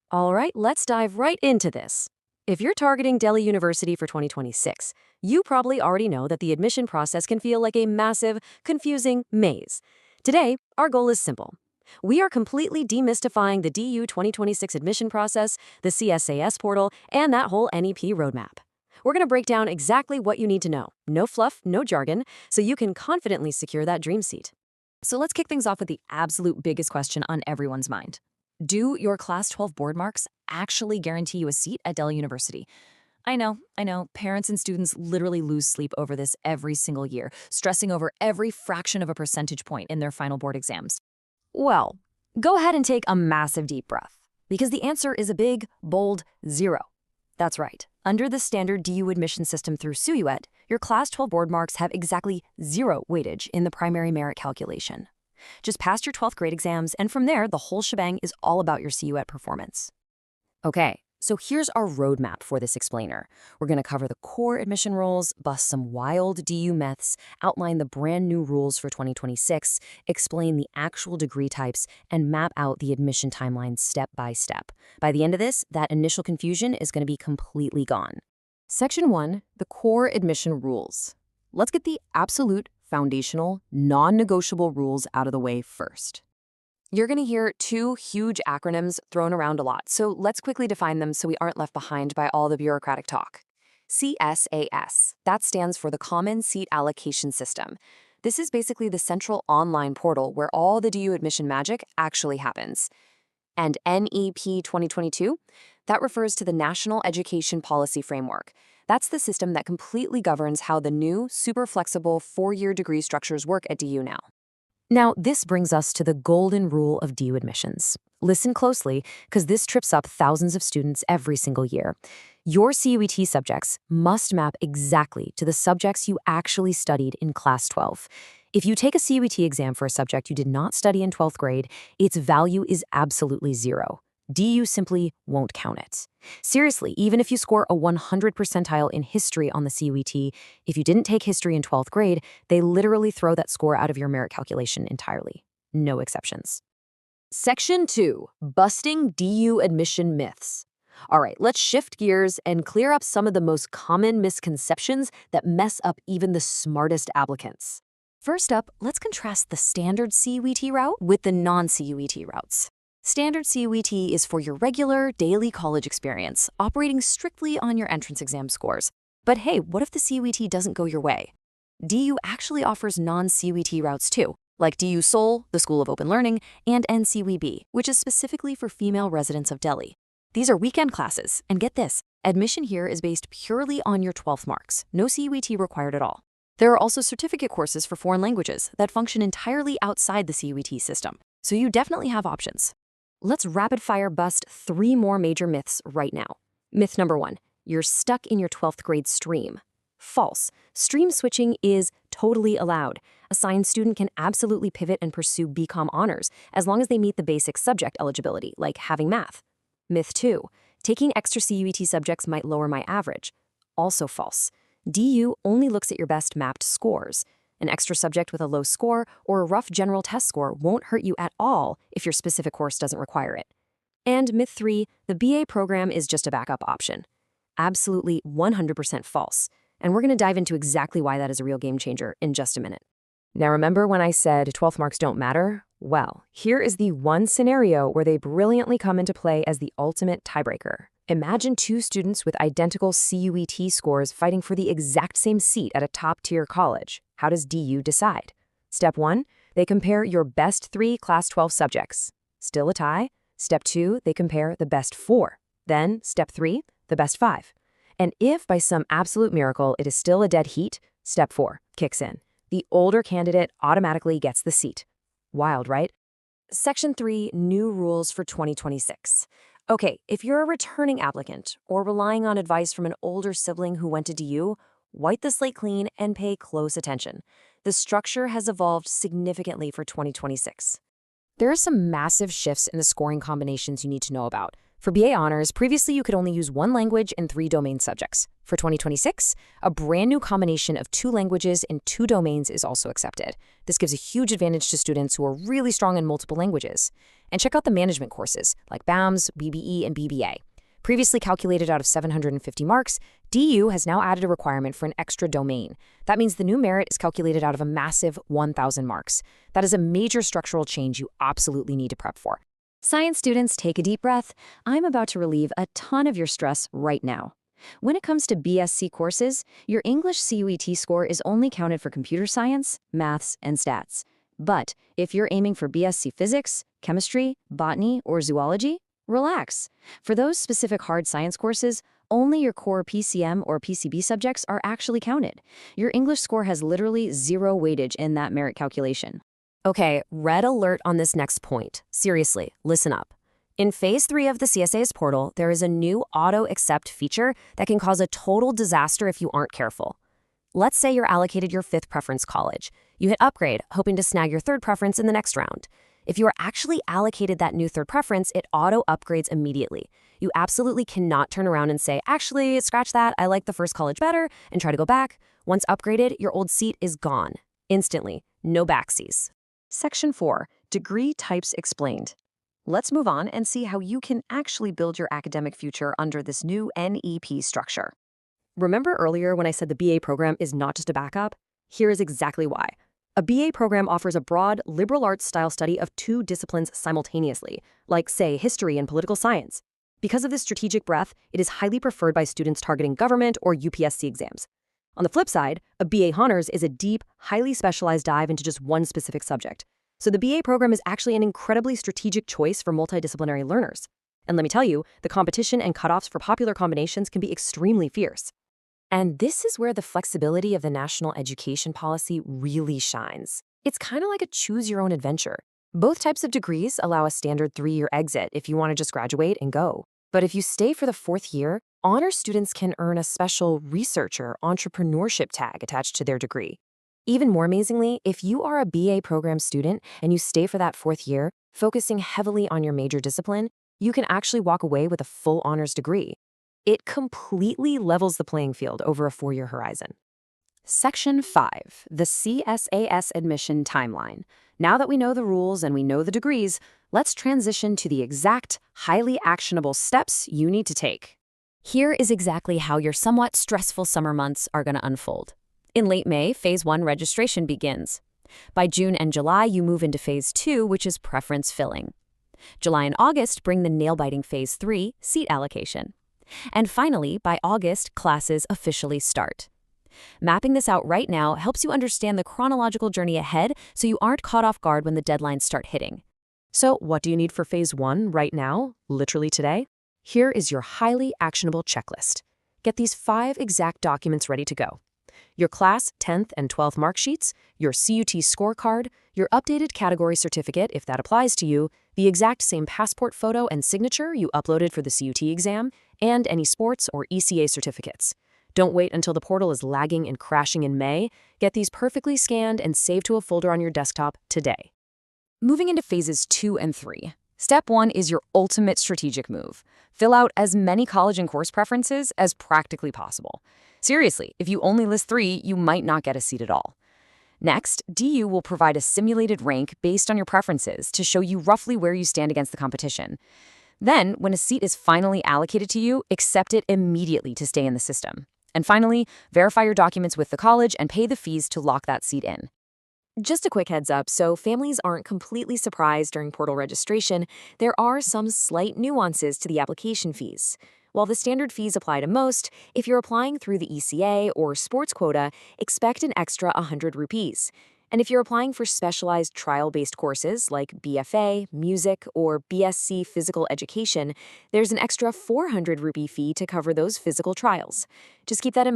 All right, let's dive right into this. If you're targeting Delhi University for 2026, you probably already know that the admission process can feel like a massive, confusing maze. Today, our goal is simple. We are completely demystifying the DU 2026 admission process, the CSAS portal, and that whole NEP roadmap. We're going to break down exactly what you need to know. No fluff, no jargon, so you can confidently secure that dream seat. So let's kick things off with the absolute biggest question on everyone's mind. Do your Class 12 board marks actually guarantee you a seat at Delhi University? I know, parents and students literally lose sleep over this every single year, stressing over every fraction of a percentage point in their final board exams. Well, go ahead and take a massive deep breath, because the answer is a big, bold 0. That's right. Under the standard DU admission system through Cuet, your Class 12 board marks have exactly 0 weightage in the primary merit calculation. Just pass your 12th grade exams, and from there, the whole shebang is all about your Cuet performance. Okay, so here's our roadmap for this explainer. We're going to cover the core admission rules, bust some wild DU myths, outline the brand new rules for 2026, explain the actual degree types, and map out the admission timeline step by step. By the end of this, that initial confusion is going to be completely gone. Section 1, the core admission rules. Let's get the absolute, foundational, non-negotiable rules out of the way first. You're going to hear 2 huge acronyms thrown around a lot, so let's quickly define them so we aren't left behind by all the bureaucratic talk. CSAS, that stands for the Common Seat Allocation System. This is basically the central online portal where all the DU admission magic actually happens. And NEP 2022, that refers to the National Education Policy Framework. That's the system that completely governs how the new, super flexible 4-year degree structures work at DU now. Now, this brings us to the golden rule of DU admissions. Listen closely, because this trips up thousands of students every single year. Your CUET subjects must map exactly to the subjects you actually studied in Class 12. If you take a CUET exam for a subject you did not study in 12th grade, its value is absolutely 0. DU simply won't count it. Seriously, even if you score a 100 percentile in history on the CUET, if you didn't take history in 12th grade, they literally throw that score out of your merit calculation entirely. No exceptions. Section 2, busting DU admission myths. All right, let's shift gears and clear up some of the most common misconceptions that mess up even the smartest applicants. First up, let's contrast the standard CUET route with the non-CUET routes. Standard CUET is for your regular, daily college experience, operating strictly on your entrance exam scores. But hey, what if the CUET doesn't go your way? DU actually offers non-CUET routes too, like DU Seoul, the School of Open Learning, and NCWB, which is specifically for female residents of Delhi. These are weekend classes, and get this, admission here is based purely on your 12th marks, no CUET required at all. There are also certificate courses for foreign languages that function entirely outside the CUET system, so you definitely have options. Let's rapid-fire bust 3 more major myths right now. Myth number 1, you're stuck in your 12th grade stream. False. Stream switching is totally allowed. A science student can absolutely pivot and pursue BCom honors as long as they meet the basic subject eligibility, like having math. Myth 2, taking extra CUET subjects might lower my average. Also false. DU only looks at your best mapped scores. An extra subject with a low score or a rough general test score won't hurt you at all if your specific course doesn't require it. And myth 3, the BA program is just a backup option. Absolutely 100% false. And we're going to dive into exactly why that is a real game changer in just a minute. Now remember when I said 12th marks don't matter? Well, here is the one scenario where they brilliantly come into play as the ultimate tiebreaker. Imagine 2 students with identical CUET scores fighting for the exact same seat at a top-tier college. How does DU decide? Step 1, they compare your best 3 Class 12 subjects. Still a tie? Step 2, they compare the best 4. Then, Step 3, the best 5. And if by some absolute miracle it is still a dead heat, Step 4 kicks in. The older candidate automatically gets the seat. Wild, right? Section 3, new rules for 2026. Okay, if you're a returning applicant or relying on advice from an older sibling who went to DU, wipe the slate clean and pay close attention. The structure has evolved significantly for 2026. There are some massive shifts in the scoring combinations you need to know about. For BA Honors, previously you could only use one language and 3 domain subjects. For 2026, a brand new combination of 2 languages and 2 domains is also accepted. This gives a huge advantage to students who are really strong in multiple languages. And check out the management courses like BAMS, BBE, and BBA. Previously calculated out of 750 marks, DU has now added a requirement for an extra domain. That means the new merit is calculated out of a massive 1,000 marks. That is a major structural change you absolutely need to prep for. Science students, take a deep breath. I'm about to relieve a ton of your stress right now. When it comes to BSc courses, your English CUET score is only counted for computer science, maths, and stats. But if you're aiming for BSc physics, chemistry, botany, or zoology, relax. For those specific hard science courses, only your core PCM or PCB subjects are actually counted. Your English score has literally 0 weightage in that merit calculation. Okay, red alert on this next point. Seriously, listen up. In Phase 3 of the CSA's portal, there is a new auto-accept feature that can cause a total disaster if you aren't careful. Let's say you're allocated your 5th preference college. You hit upgrade, hoping to snag your 3rd preference in the next round. If you are actually allocated that new 3rd preference, it auto-upgrades immediately. You absolutely cannot turn around and say, actually, scratch that, I like the first college better, and try to go back. Once upgraded, your old seat is gone. Instantly. No backsies. Section 4, Degree Types Explained. Let's move on and see how you can actually build your academic future under this new NEP structure. Remember earlier when I said the BA program is not just a backup? Here is exactly why. A BA program offers a broad, liberal arts style study of 2 disciplines simultaneously, like, say, history and political science. Because of this strategic breadth, it is highly preferred by students targeting government or UPSC exams. On the flip side, a BA Honors is a deep, highly specialized dive into just one specific subject. So the BA program is actually an incredibly strategic choice for multidisciplinary learners. And let me tell you, the competition and cutoffs for popular combinations can be extremely fierce. And this is where the flexibility of the national education policy really shines. It's kind of like a choose-your-own-adventure. Both types of degrees allow a standard 3-year exit if you want to just graduate and go. But if you stay for the 4th year, honor students can earn a special researcher entrepreneurship tag attached to their degree. Even more amazingly, if you are a BA program student and you stay for that 4th year, focusing heavily on your major discipline, you can actually walk away with a full honors degree. It completely levels the playing field over a 4-year horizon. Section 5, the CSAS admission timeline. Now that we know the rules and we know the degrees, let's transition to the exact, highly actionable steps you need to take. Here is exactly how your somewhat stressful summer months are going to unfold. In late May, Phase 1 registration begins. By June and July, you move into Phase 2, which is preference filling. July and August bring the nail-biting Phase 3, seat allocation. And finally, by August, classes officially start. Mapping this out right now helps you understand the chronological journey ahead so you aren't caught off guard when the deadlines start hitting. So what do you need for Phase 1 right now, literally today? Here is your highly actionable checklist. Get these 5 exact documents ready to go. Your class 10th and 12th mark sheets, your CUT scorecard, your updated category certificate if that applies to you, the exact same passport photo and signature you uploaded for the CUT exam, and any sports or ECA certificates. Don't wait until the portal is lagging and crashing in May. Get these perfectly scanned and saved to a folder on your desktop today. Moving into Phases 2 and 3. Step 1 is your ultimate strategic move. Fill out as many college and course preferences as practically possible. Seriously, if you only list 3, you might not get a seat at all. Next, DU will provide a simulated rank based on your preferences to show you roughly where you stand against the competition. Then, when a seat is finally allocated to you, accept it immediately to stay in the system. And finally, verify your documents with the college and pay the fees to lock that seat in. Just a quick heads up, so families aren't completely surprised during portal registration, there are some slight nuances to the application fees. While the standard fees apply to most, if you're applying through the ECA or sports quota, expect an extra 100 rupees. And if you're applying for specialized trial-based courses like BFA, music, or BSc physical education, there's an extra 400 rupee fee to cover those physical trials. Just keep that in mind.